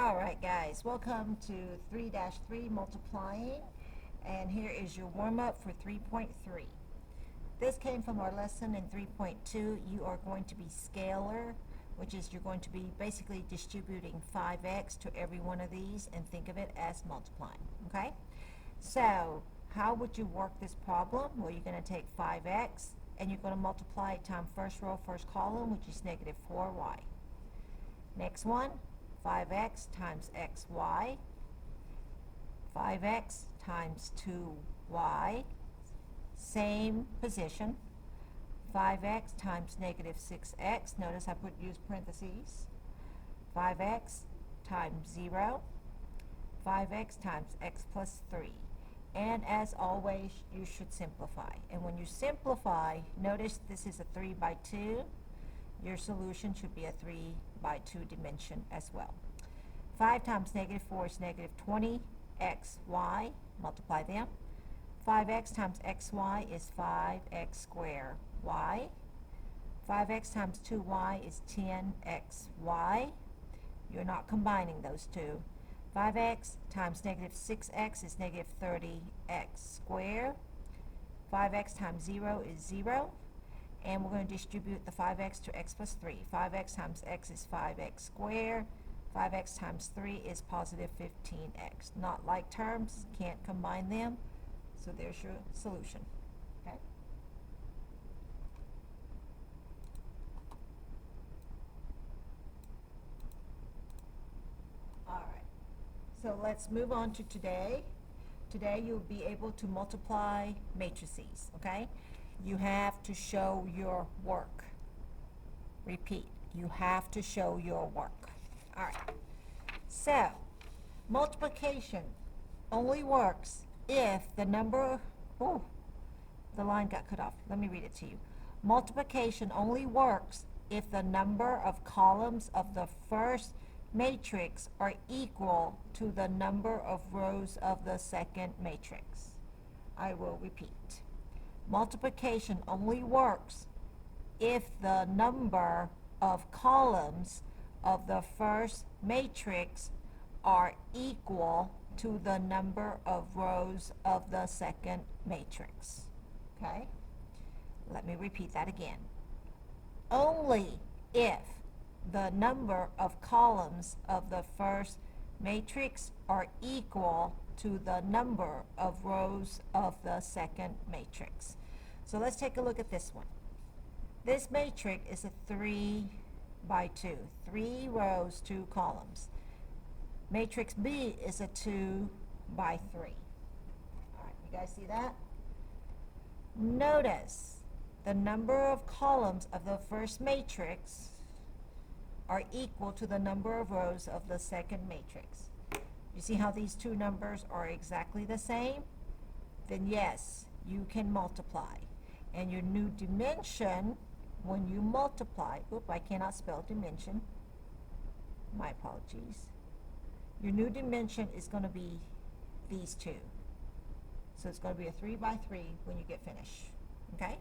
Alright guys, welcome to 3-3 multiplying, and here is your warm-up for 3.3. This came from our lesson in 3.2. You are going to be scalar, which is you're going to be basically distributing 5x to every one of these and think of it as multiplying, okay? So, how would you work this problem? Well, you're going to take 5x and you're going to multiply it times first row, first column, which is negative 4y. Next one, 5x times xy, 5x times 2y, same position, 5x times negative 6x, notice I use parentheses, 5x times 0, 5x times x plus 3. And as always, you should simplify. And when you simplify, notice this is a 3 by 2. Your solution should be a 3 by 2 dimension as well. 5 times negative 4 is negative 20xy. Multiply them. 5x times xy is 5x squared y. 5x times 2y is 10xy. You're not combining those two. 5x times negative 6x is negative 30x squared. 5x times 0 is 0. And we're going to distribute the 5x to x plus 3. 5x times x is 5x squared. 5x times 3 is positive 15x. Not like terms, can't combine them. So there's your solution. Okay? All right. So let's move on to today. Today you'll be able to multiply matrices, okay? You have to show your work. Repeat, you have to show your work. All right. So, multiplication only works if the number, the line got cut off. Let me read it to you. Multiplication only works if the number of columns of the first matrix are equal to the number of rows of the second matrix. I will repeat. Multiplication only works if the number of columns of the first matrix are equal to the number of rows of the second matrix. Okay? Let me repeat that again. Only if the number of columns of the first matrix are equal to the number of rows of the second matrix. So let's take a look at this one. This matrix is a 3 by 2. 3 rows, 2 columns. Matrix B is a 2 by 3. All right, you guys see that? Notice the number of columns of the first matrix are equal to the number of rows of the second matrix. You see how these two numbers are exactly the same? Then yes, you can multiply. And your new dimension, when you multiply, I cannot spell dimension. My apologies. Your new dimension is going to be these two. So it's going to be a 3 by 3 when you get finished. Okay?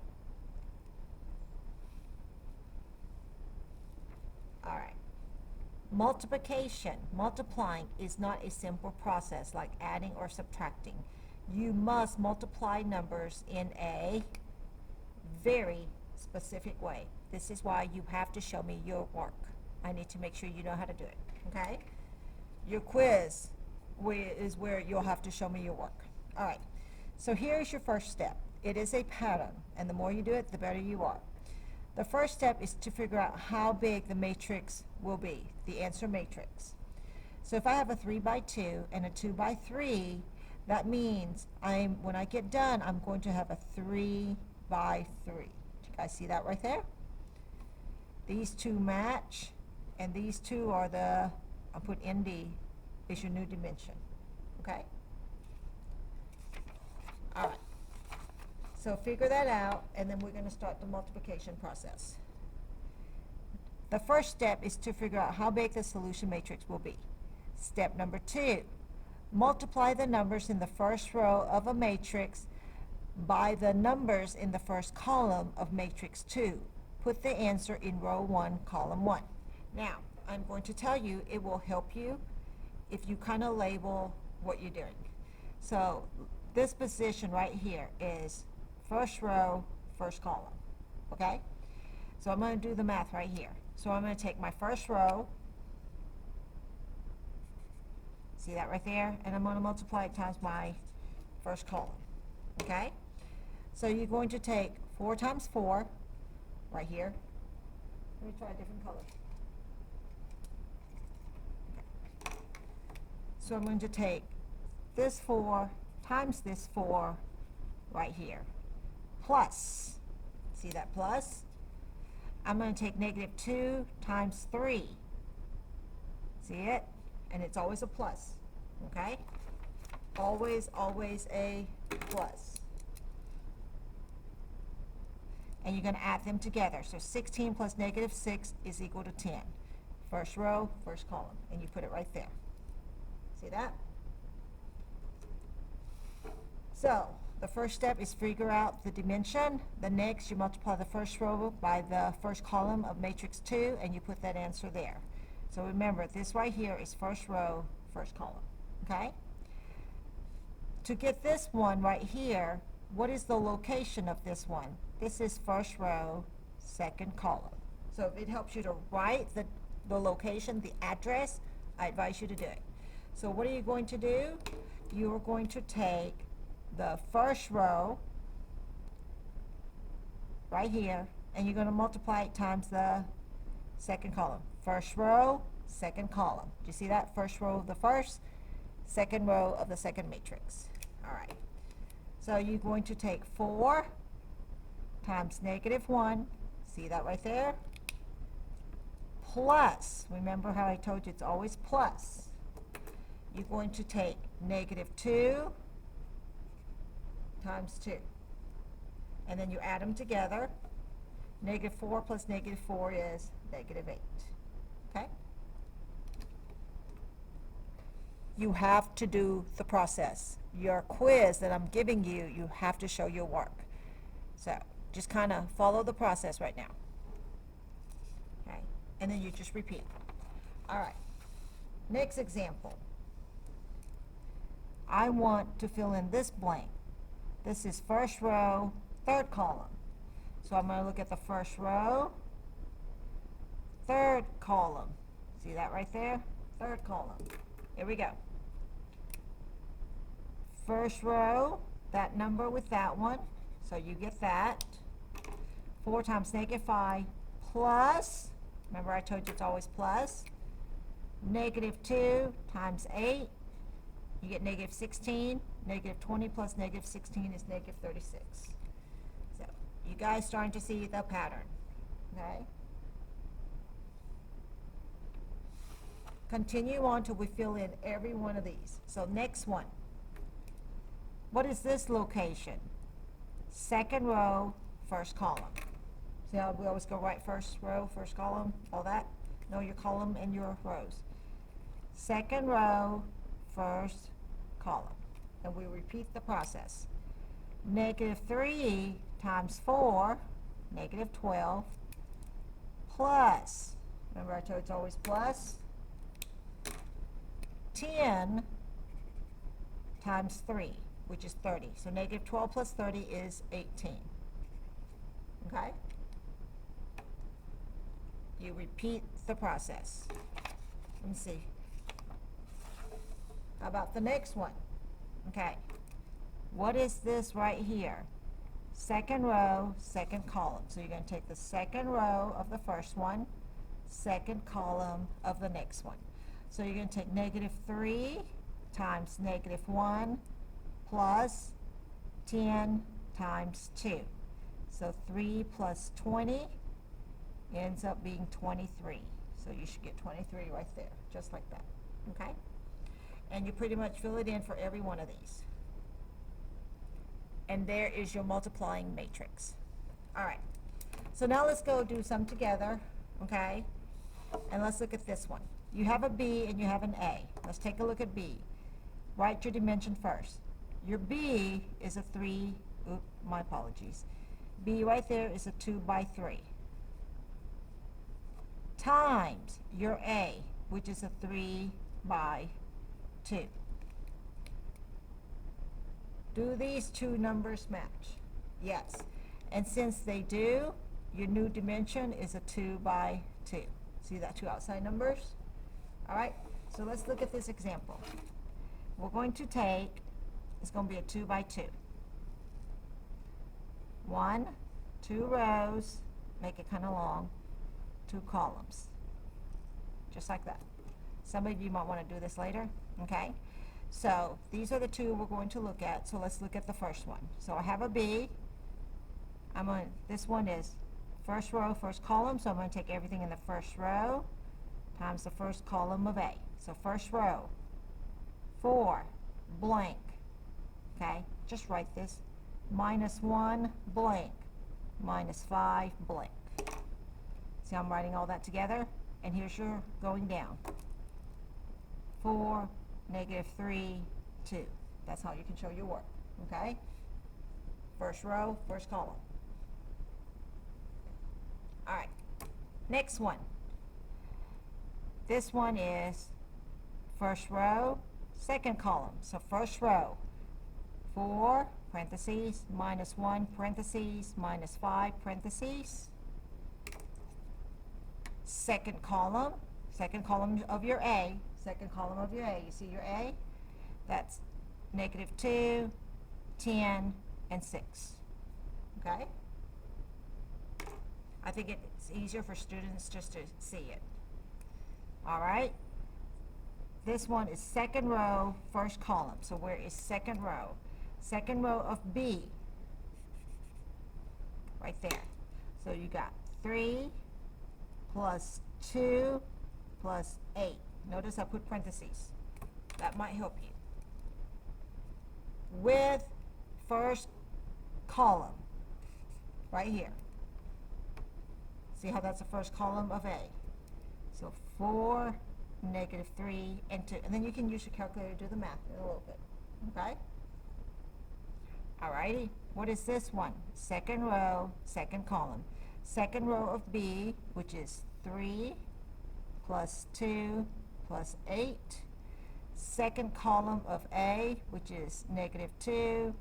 All right. Multiplication, multiplying, is not a simple process like adding or subtracting. You must multiply numbers in a very specific way. This is why you have to show me your work. I need to make sure you know how to do it. Okay? Your quiz is where you'll have to show me your work. All right. So here's your first step. It is a pattern, and the more you do it, the better you are. The first step is to figure out how big the matrix will be, the answer matrix. So if I have a 3 by 2 and a 2 by 3, that means when I get done, I'm going to have a 3 by 3. You guys see that right there? These two match, and these two are I'll put ND, is your new dimension. Okay? All right. So figure that out, and then we're going to start the multiplication process. The first step is to figure out how big the solution matrix will be. Step number 2, multiply the numbers in the first row of a matrix by the numbers in the first column of matrix 2. Put the answer in row 1, column 1. Now, I'm going to tell you, it will help you if you kind of label what you're doing. So this position right here is first row, first column, okay? So I'm going to do the math right here. So I'm going to take my first row, see that right there, and I'm going to multiply it times my first column, okay? So you're going to take 4 times 4 right here. Let me try a different color. Okay. So I'm going to take this 4 times this 4 right here, plus, see that plus? I'm going to take negative 2 times 3, see it? And it's always a plus, okay? Always, always a plus. And you're going to add them together. So 16 plus negative 6 is equal to 10. First row, first column, and you put it right there. See that? So the first step is figure out the dimension. The next, you multiply the first row by the first column of matrix 2, and you put that answer there. So remember, this right here is first row, first column, okay? To get this one right here, what is the location of this one? This is first row, second column. So if it helps you to write the location, the address, I advise you to do it. So what are you going to do? You are going to take the first row right here, and you're going to multiply it times the second column. First row, second column. Do you see that? First row of the first, second row of the second matrix. All right. So you're going to take 4 times negative 1, see that right there? Plus, remember how I told you it's always plus. You're going to take negative 2 times 2. And then you add them together. Negative 4 plus negative 4 is negative 8. Okay? You have to do the process. Your quiz that I'm giving you, you have to show your work. So just kind of follow the process right now. Okay? And then you just repeat. All right. Next example. I want to fill in this blank. This is first row, third column. So I'm going to look at the first row, third column. See that right there? Third column. Here we go. First row, that number with that one. So you get that. 4 times negative 5 plus, remember I told you it's always plus, negative 2 times 8. You get negative 16. Negative 20 plus negative 16 is negative 36. So you guys starting to see the pattern, okay? Continue on till we fill in every one of these. So next one. What is this location? Second row, first column. See how we always go right first row, first column, all that? Know your column and your rows. Second row, first column. And we repeat the process. Negative 3 times 4, negative 12, plus, remember I told you it's always plus, 10 times 3, which is 30. So negative 12 plus 30 is 18. Okay? You repeat the process. Let me see. How about the next one? Okay. What is this right here? Second row, second column. So you're going to take the second row of the first one, second column of the next one. So you're going to take negative 3 times negative 1 plus 10 times 2. So 3 plus 20 ends up being 23. So you should get 23 right there, just like that. Okay? And you pretty much fill it in for every one of these. And there is your multiplying matrix. All right. So now let's go do some together, okay? And let's look at this one. You have a B and you have an A. Let's take a look at B. Write your dimension first. Your B is a 3, my apologies. B right there is a 2 by 3. Times your A, which is a 3 by 2. Do these two numbers match? Yes. And since they do, your new dimension is a 2 by 2. See that two outside numbers? All right, so let's look at this example. We're going to take, it's going to be a 2 by 2. 1, 2 rows, make it kind of long, 2 columns, just like that. Some of you might want to do this later, okay? So these are the two we're going to look at, so let's look at the first one. So I have a B. This one is first row, first column, so I'm going to take everything in the first row times the first column of A. So first row, 4 blank, okay? Just write this, -1 blank, -5 blank. See, I'm writing all that together, and here's your going down. 4, -3, 2. That's how you can show your work, okay? First row, first column. All right, next one. This one is first row, second column. So first row, 4 parentheses, -1 parentheses, -5 parentheses. Second column of your A, you see your A? That's -2, 10, and 6, okay? I think it's easier for students just to see it. All right? This one is second row, first column. So where is second row? Second row of B, right there. So you got 3 plus 2 plus 8. Notice I put parentheses. That might help you. With first column, right here. See how that's the first column of A. So 4, -3, and 2. And then you can use your calculator to do the math in a little bit. Okay? Alrighty. What is this one? Second row, second column. Second row of B, which is 3 plus 2 plus 8. Second column of A, which is -2,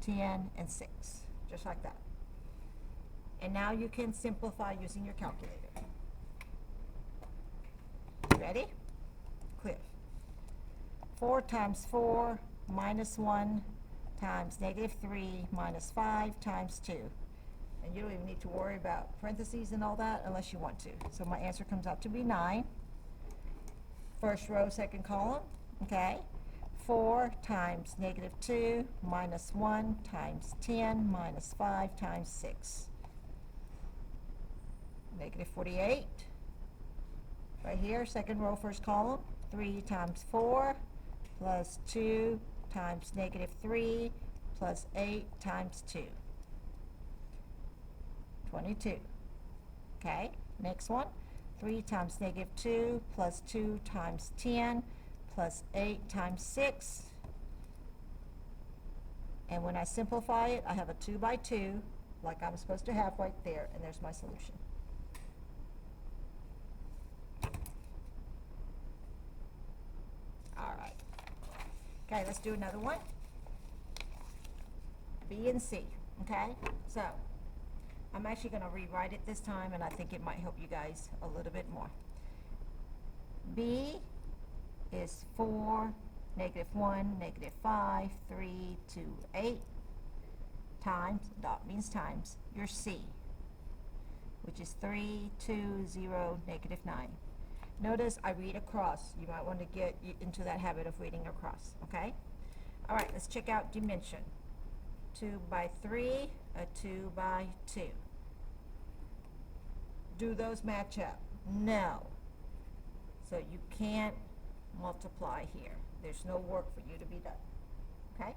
10, and 6. Just like that. And now you can simplify using your calculator. Ready? Clear. 4 times 4 -1 times -3 -5 times 2. And you don't even need to worry about parentheses and all that unless you want to. So my answer comes out to be 9. First row, second column, okay? 4 times -2 -1 times 10 -5 times 6. -48. Right here, second row, first column. 3 times 4 plus 2 times -3 plus 8 times 2. 22. Okay, next one. 3 times -2 plus 2 times 10 plus 8 times 6. And when I simplify it, I have a 2 by 2, like I'm supposed to have right there, and there's my solution. All right. Okay, let's do another one. B and C, okay? So, I'm actually going to rewrite it this time, and I think it might help you guys a little bit more. B is 4, -1, -5, 3, 2, 8, times, dot means times, your C, which is 3, 2, 0, -9. Notice I read across. You might want to get into that habit of reading across, okay? All right, let's check out dimension. 2 by 3, a 2 by 2. Do those match up? No. So you can't multiply here. There's no work for you to be done, okay?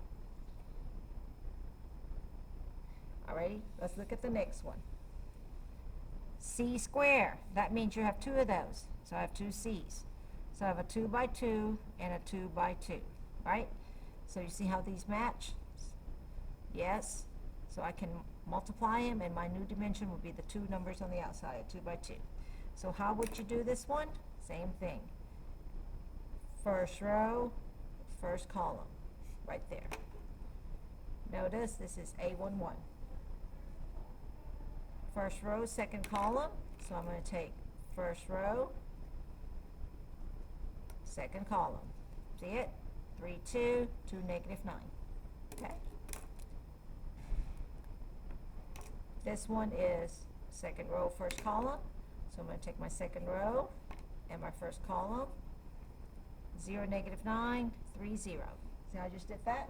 Alrighty, let's look at the next one. C square, that means you have 2 of those. So I have 2 C's. So I have a 2 by 2 and a 2 by 2, right? So you see how these match? Yes. So I can multiply them, and my new dimension will be the 2 numbers on the outside, 2 by 2. So how would you do this one? Same thing. First row, first column, right there. Notice this is A11. First row, second column, so I'm going to take first row, second column. See it? 3, 2, 2, -9. Okay. This one is second row, first column. So I'm going to take my second row and my first column. 0, -9, 3, 0. See how I just did that?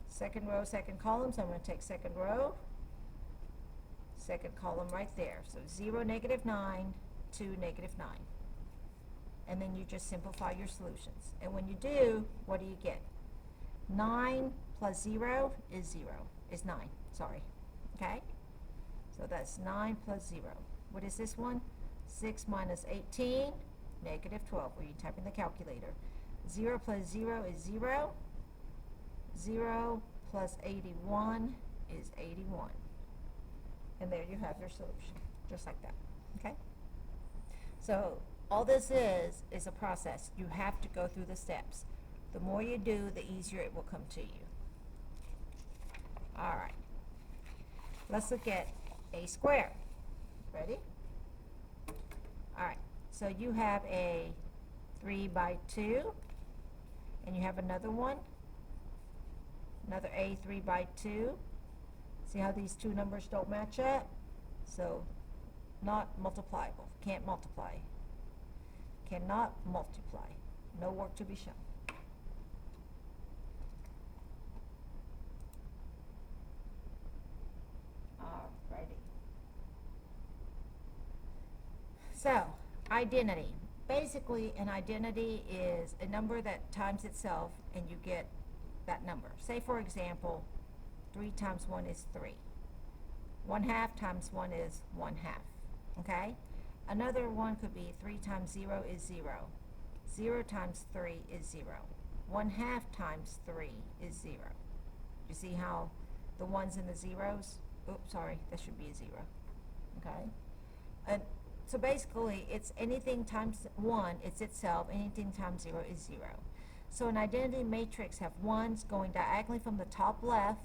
Second row, second column. So I'm going to take second row, second column right there. So 0, -9, 2, -9. And then you just simplify your solutions. And when you do, what do you get? 9 plus 0 is 0, is 9, sorry. Okay? So that's 9 plus 0. What is this one? 6 minus 18, -12, where you type in the calculator. 0 plus 0 is 0. 0 plus 81 is 81. And there you have your solution, just like that. Okay? So all this is a process. You have to go through the steps. The more you do, the easier it will come to you. All right. Let's look at a square. Ready? All right. So you have a 3 by 2, and you have another one, another a 3 by 2. See how these two numbers don't match up? So not multipliable. Can't multiply. Cannot multiply. No work to be shown. Alrighty. So, identity. Basically, an identity is a number that times itself and you get that number. Say, for example, 3 times 1 is 3. 1/2 times 1 is 1/2. Okay? Another one could be 3 times 0 is 0. 0 times 3 is 0. 1/2 times 3 is 0. You see how the ones and the zeros? Oops, sorry, that should be a 0. Okay? And so basically, it's anything times 1, it's itself. Anything times 0 is 0. So an identity matrix have ones going diagonally from the top left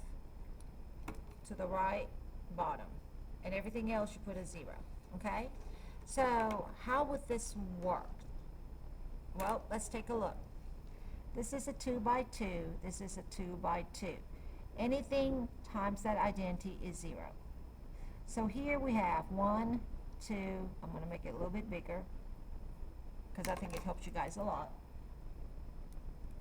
to the right bottom. And everything else you put a 0. Okay? So how would this work? Well, let's take a look. This is a 2 by 2. This is a 2 by 2. Anything times that identity is 0. So here we have 1, 2. I'm going to make it a little bit bigger because I think it helps you guys a lot.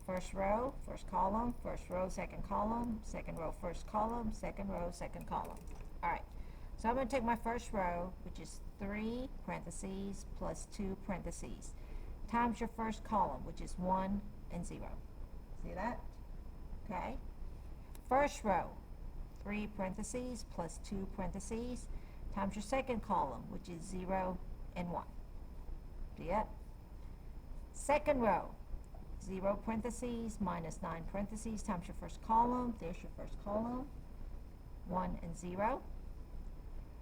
First row, first column, first row, second column, second row, first column, second row, second column. All right. So I'm going to take my first row, which is 3 parentheses plus 2 parentheses, times your first column, which is 1 and 0. See that? Okay. First row, 3 parentheses plus 2 parentheses, times your second column, which is 0 and 1. See it? Second row, 0 parentheses minus 9 parentheses, times your first column. There's your first column, 1 and 0.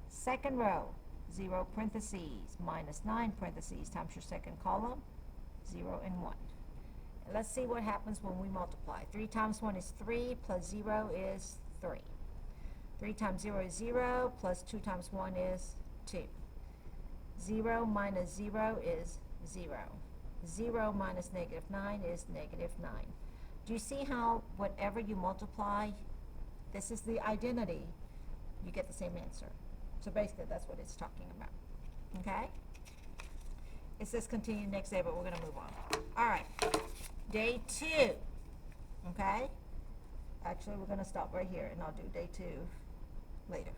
Second row, 0 parentheses minus 9 parentheses, times your second column, 0 and 1. And let's see what happens when we multiply. 3 times 1 is 3, plus 0 is 3. 3 times 0 is 0, plus 2 times 1 is 2. 0 minus 0 is 0. 0 minus -9 is -9. Do you see how whatever you multiply, this is the identity, you get the same answer. So basically that's what it's talking about. Okay? It says continue next day, but we're going to move on. All right. Day 2. Okay? Actually, we're going to stop right here, and I'll do day 2 later.